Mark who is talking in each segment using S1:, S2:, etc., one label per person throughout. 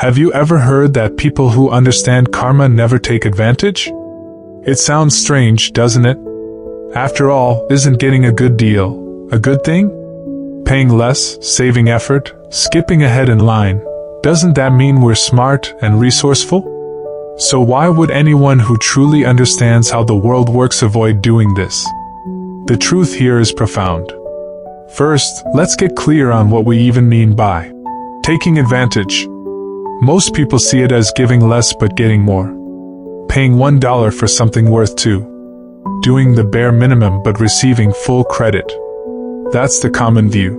S1: Have you ever heard that people who understand karma never take advantage? It sounds strange, doesn't it? After all, isn't getting a good deal a good thing? Paying less, saving effort, skipping ahead in line, doesn't that mean we're smart and resourceful? So why would anyone who truly understands how the world works avoid doing this? The truth here is profound. First, let's get clear on what we even mean by taking advantage. Most people see it as giving less but getting more. Paying $1 for something worth $2. Doing the bare minimum but receiving full credit. That's the common view.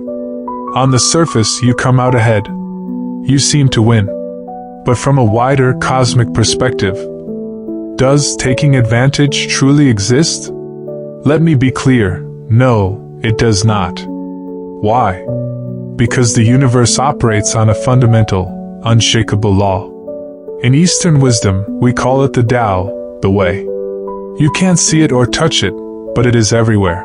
S1: On the surface, you come out ahead. You seem to win. But from a wider cosmic perspective, does taking advantage truly exist? Let me be clear, no, it does not. Why? Because the universe operates on a fundamental, unshakable law. In Eastern wisdom, we call it the Tao, the way. You can't see it or touch it, but it is everywhere.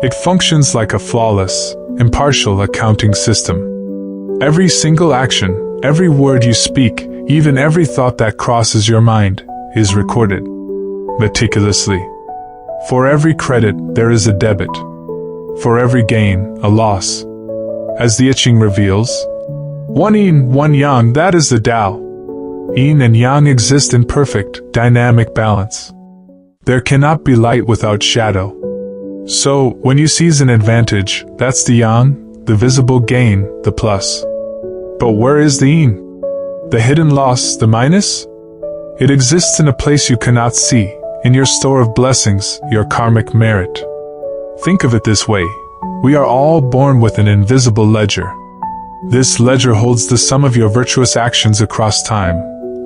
S1: It functions like a flawless, impartial accounting system. Every single action, every word you speak, even every thought that crosses your mind, is recorded meticulously. For every credit, there is a debit. For every gain, a loss. As the I Ching reveals, one yin, one yang, that is the Tao. Yin and yang exist in perfect, dynamic balance. There cannot be light without shadow. So, when you seize an advantage, that's the yang, the visible gain, the plus. But where is the yin? The hidden loss, the minus? It exists in a place you cannot see, in your store of blessings, your karmic merit. Think of it this way. We are all born with an invisible ledger. This ledger holds the sum of your virtuous actions across time,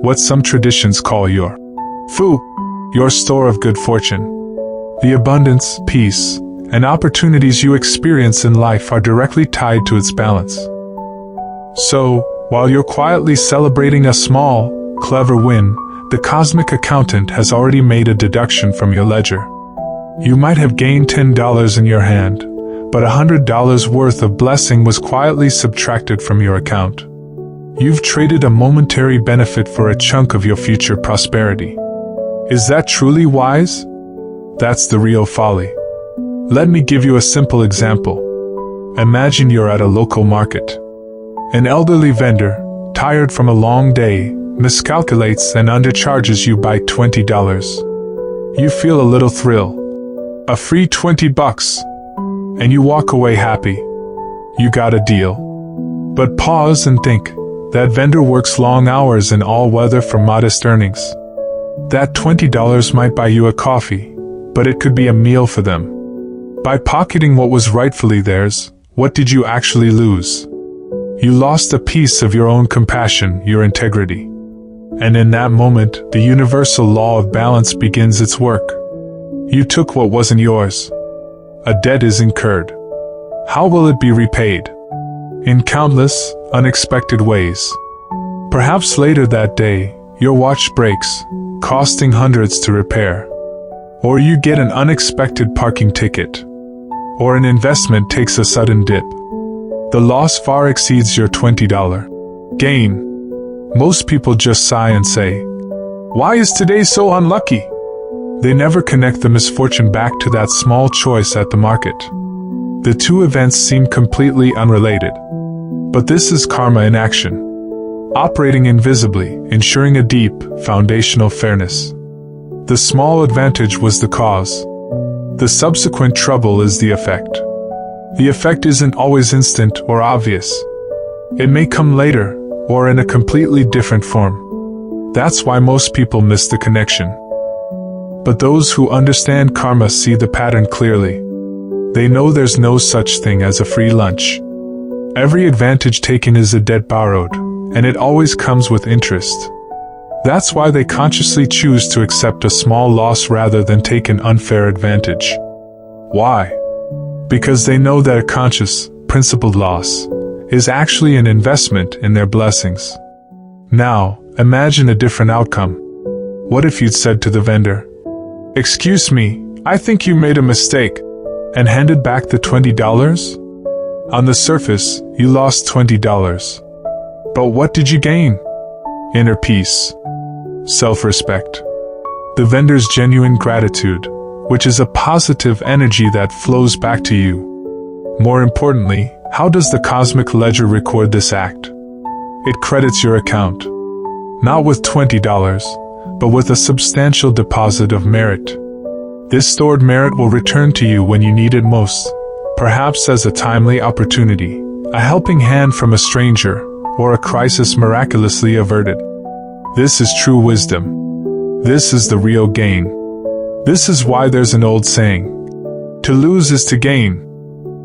S1: what some traditions call your fu, your store of good fortune. The abundance, peace, and opportunities you experience in life are directly tied to its balance. So, while you're quietly celebrating a small, clever win, the cosmic accountant has already made a deduction from your ledger. You might have gained $10 in your hand, but $100 worth of blessing was quietly subtracted from your account. You've traded a momentary benefit for a chunk of your future prosperity. Is that truly wise? That's the real folly. Let me give you a simple example. Imagine you're at a local market. An elderly vendor, tired from a long day, miscalculates and undercharges you by $20. You feel a little thrill. A free $20. And you walk away happy. You got a deal. But pause and think. That vendor works long hours in all weather for modest earnings. That $20 might buy you a coffee, but it could be a meal for them. By pocketing what was rightfully theirs, what did you actually lose? You lost a piece of your own compassion, your integrity. And in that moment, the universal law of balance begins its work. You took what wasn't yours. A debt is incurred. How will it be repaid? In countless, unexpected ways. Perhaps later that day, your watch breaks, costing hundreds to repair. Or you get an unexpected parking ticket. Or an investment takes a sudden dip. The loss far exceeds your $20 gain. Most people just sigh and say, "Why is today so unlucky?" They never connect the misfortune back to that small choice at the market. The two events seem completely unrelated. But this is karma in action. Operating invisibly, ensuring a deep, foundational fairness. The small advantage was the cause. The subsequent trouble is the effect. The effect isn't always instant or obvious. It may come later, or in a completely different form. That's why most people miss the connection. But those who understand karma see the pattern clearly. They know there's no such thing as a free lunch. Every advantage taken is a debt borrowed, and it always comes with interest. That's why they consciously choose to accept a small loss rather than take an unfair advantage. Why? Because they know that a conscious, principled loss is actually an investment in their blessings. Now, imagine a different outcome. What if you'd said to the vendor, "Excuse me, I think you made a mistake," and handed back the $20? On the surface, you lost $20. But what did you gain? inner peace, self-respect. The vendor's genuine gratitude, which is a positive energy that flows back to you. More importantly, how does the cosmic ledger record this act? It credits your account, not with $20, but with a substantial deposit of merit. This stored merit will return to you when you need it most, perhaps as a timely opportunity, a helping hand from a stranger, or a crisis miraculously averted. This is true wisdom. This is the real gain. This is why there's an old saying, to lose is to gain.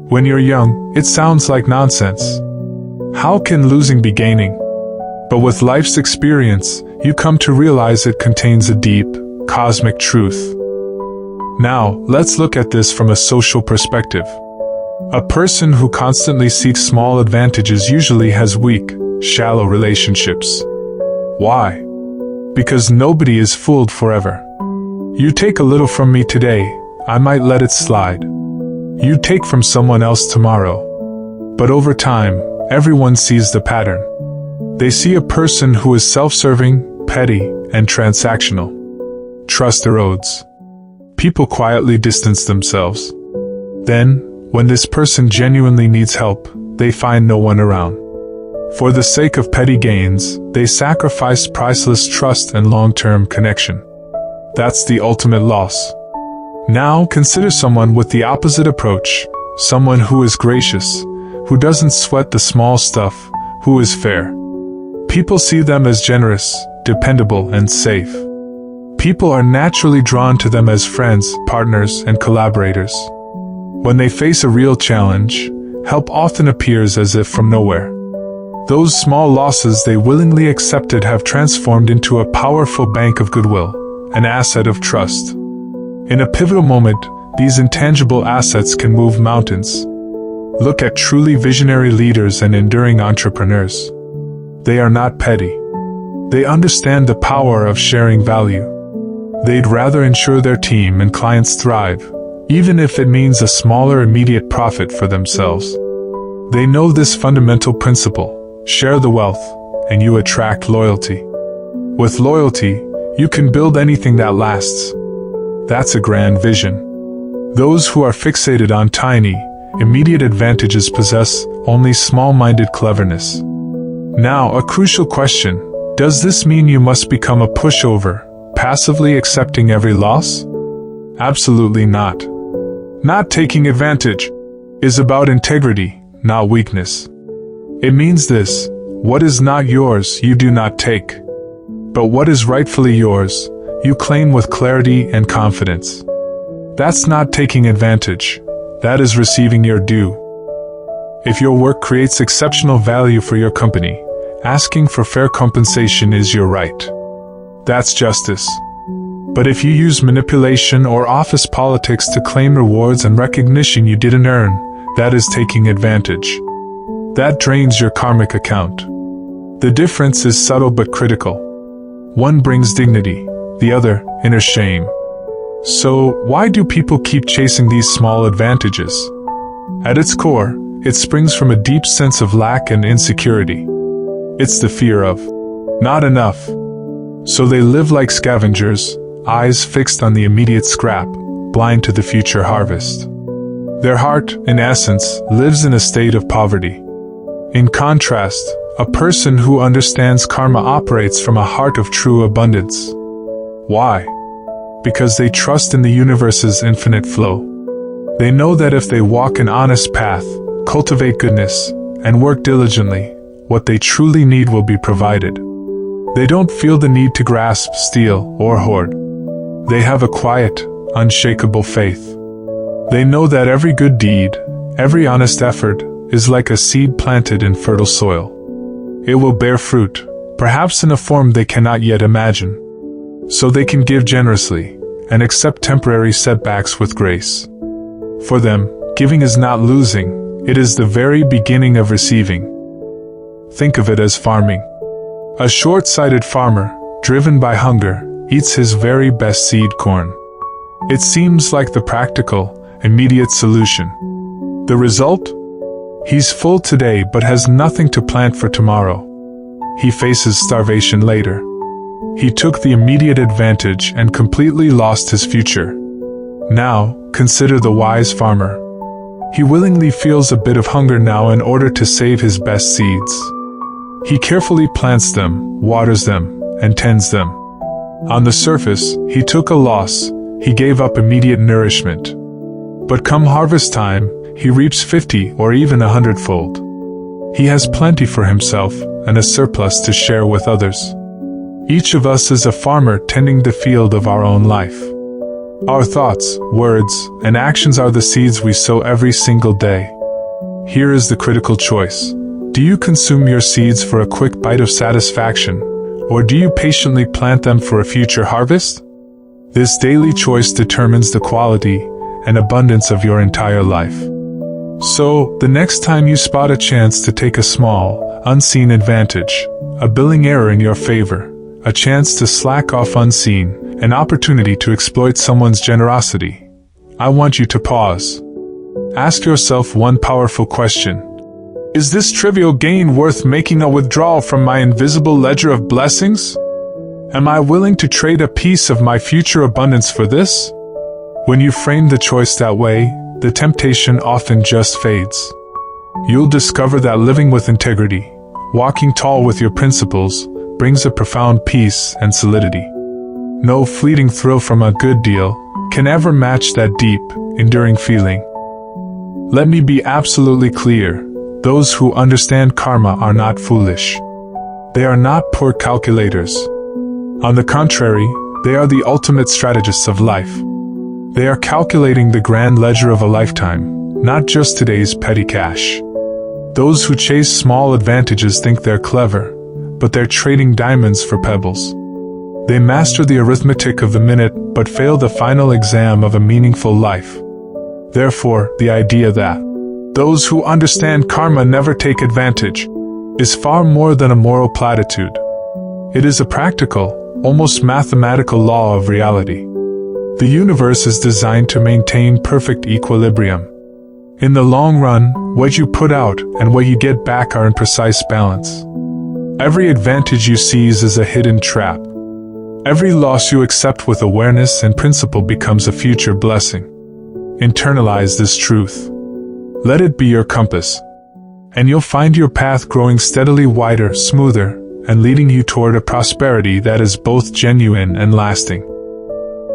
S1: When you're young, it sounds like nonsense. How can losing be gaining? But with life's experience, you come to realize it contains a deep, cosmic truth. Now, let's look at this from a social perspective. A person who constantly seeks small advantages usually has weak, shallow relationships. Why? Because nobody is fooled forever. You take a little from me today, I might let it slide. You take from someone else tomorrow. But over time, everyone sees the pattern. They see a person who is self-serving, petty, and transactional. Trust erodes. People quietly distance themselves. Then, when this person genuinely needs help, they find no one around. For the sake of petty gains, they sacrifice priceless trust and long-term connection. That's the ultimate loss. Now consider someone with the opposite approach, someone who is gracious, who doesn't sweat the small stuff, who is fair. People see them as generous, dependable, and safe. People are naturally drawn to them as friends, partners, and collaborators. When they face a real challenge, help often appears as if from nowhere. Those small losses they willingly accepted have transformed into a powerful bank of goodwill, an asset of trust. In a pivotal moment, these intangible assets can move mountains. Look at truly visionary leaders and enduring entrepreneurs. They are not petty. They understand the power of sharing value. They'd rather ensure their team and clients thrive, even if it means a smaller immediate profit for themselves. They know this fundamental principle: share the wealth, and you attract loyalty. With loyalty, you can build anything that lasts. That's a grand vision. Those who are fixated on tiny, immediate advantages possess only small-minded cleverness. Now, a crucial question: does this mean you must become a pushover, passively accepting every loss? Absolutely not. Not taking advantage is about integrity, not weakness. It means this: what is not yours, you do not take. But what is rightfully yours, you claim with clarity and confidence. That's not taking advantage. That is receiving your due. If your work creates exceptional value for your company, asking for fair compensation is your right. That's justice. But if you use manipulation or office politics to claim rewards and recognition you didn't earn, that is taking advantage. That drains your karmic account. The difference is subtle but critical. One brings dignity, the other, inner shame. So, why do people keep chasing these small advantages? At its core, it springs from a deep sense of lack and insecurity. It's the fear of not enough. So they live like scavengers, eyes fixed on the immediate scrap, blind to the future harvest. Their heart, in essence, lives in a state of poverty. In contrast, a person who understands karma operates from a heart of true abundance. Why? Because they trust in the universe's infinite flow. They know that if they walk an honest path, cultivate goodness, and work diligently, what they truly need will be provided. They don't feel the need to grasp, steal, or hoard. They have a quiet, unshakable faith. They know that every good deed, every honest effort, is like a seed planted in fertile soil. It will bear fruit, perhaps in a form they cannot yet imagine. So they can give generously, and accept temporary setbacks with grace. For them, giving is not losing, it is the very beginning of receiving. Think of it as farming. A short-sighted farmer, driven by hunger, eats his very best seed corn. It seems like the practical, immediate solution. The result? He's full today but has nothing to plant for tomorrow. he faces starvation later. He took the immediate advantage and completely lost his future. Now, consider the wise farmer. He willingly feels a bit of hunger now in order to save his best seeds. He carefully plants them, waters them, and tends them. On the surface, he took a loss, he gave up immediate nourishment. But come harvest time, he reaps 50 or even 100-fold. He has plenty for himself and a surplus to share with others. Each of us is a farmer tending the field of our own life. Our thoughts, words, and actions are the seeds we sow every single day. Here is the critical choice. Do you consume your seeds for a quick bite of satisfaction, or do you patiently plant them for a future harvest? This daily choice determines the quality and abundance of your entire life. So, the next time you spot a chance to take a small, unseen advantage, a billing error in your favor, a chance to slack off unseen, an opportunity to exploit someone's generosity, I want you to pause. Ask yourself one powerful question. Is this trivial gain worth making a withdrawal from my invisible ledger of blessings? Am I willing to trade a piece of my future abundance for this? When you frame the choice that way, the temptation often just fades. You'll discover that living with integrity, walking tall with your principles, brings a profound peace and solidity. No fleeting thrill from a good deal can ever match that deep, enduring feeling. Let me be absolutely clear. Those who understand karma are not foolish. They are not poor calculators. On the contrary, they are the ultimate strategists of life. They are calculating the grand ledger of a lifetime, not just today's petty cash. Those who chase small advantages think they're clever, but they're trading diamonds for pebbles. They master the arithmetic of the minute but fail the final exam of a meaningful life. Therefore, the idea that those who understand karma never take advantage is far more than a moral platitude. It is a practical, almost mathematical law of reality. The universe is designed to maintain perfect equilibrium. In the long run, what you put out and what you get back are in precise balance. Every advantage you seize is a hidden trap. Every loss you accept with awareness and principle becomes a future blessing. Internalize this truth. Let it be your compass, and you'll find your path growing steadily wider, smoother, and leading you toward a prosperity that is both genuine and lasting.